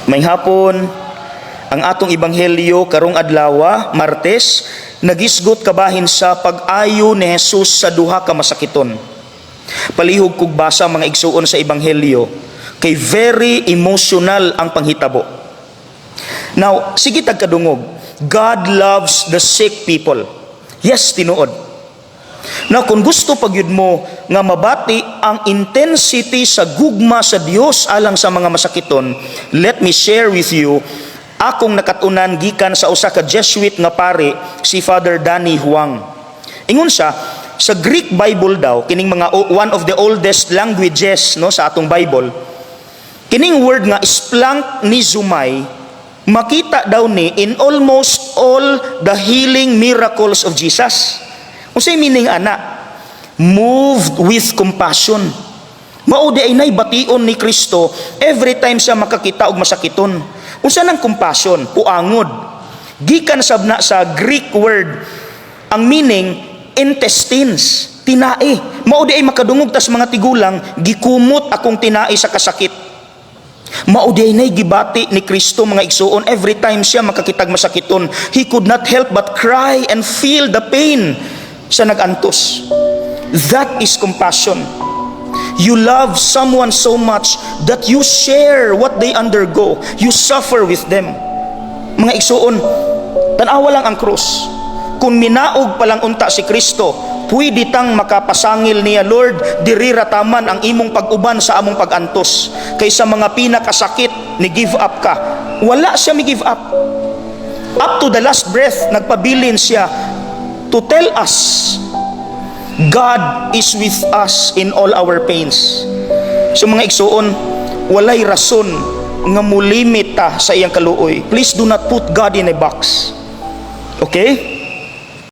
May hapon, ang atong ebanghelyo karong adlaw, Martes, nagisgot kabahin sa pag-ayo ni Jesus sa duha ka masakiton. Palihog kog basa mga igsuon sa ebanghelyo, kay very emotional ang panghitabo. Now, sige tagkadungog, God loves the sick people. Yes, tinuod. Now, kung gusto pagyud mo nga mabati ang intensity sa gugma sa Dios alang sa mga masakiton, let me share with you akong nakatunan gikan sa usa ka Jesuit nga pare, si Father Danny Huang. Ingon siya, sa Greek Bible daw, kining mga one of the oldest languages no sa atong Bible, kining word nga splanchnizomai, makita daw ni in almost all the healing miracles of Jesus. Unsay meaning ana? Moved with compassion. Mao di ay nay bation ni Kristo every time siya makakita og masakiton. Unsa nang compassion? Puangod. Gikan sabna sa Greek word ang meaning intestines, tinai. Mao di ay makadungog tas mga tigulang gikumot akong tinai sa kasakit. Mao di ay nay gibati ni Kristo mga igsuon every time siya makakitag masakiton. He could not help but cry and feel the pain sa nagantos. That is compassion. You love someone so much that you share what they undergo. You suffer with them. Mga igsuon, tanawa lang ang krus. Kung minaog palang unta si Kristo, pwede tang makapasangil niya, Lord, diri rataman ang imong pag-uban sa among pag-antos. Kaysa mga pinakasakit, ni give up ka. Wala siya mi give up. Up to the last breath, nagpabilin siya to tell us God is with us in all our pains. So mga igsuon, walay rason nga mulimit ta sa iyang kaluoy. Please do not put God in a box. Okay?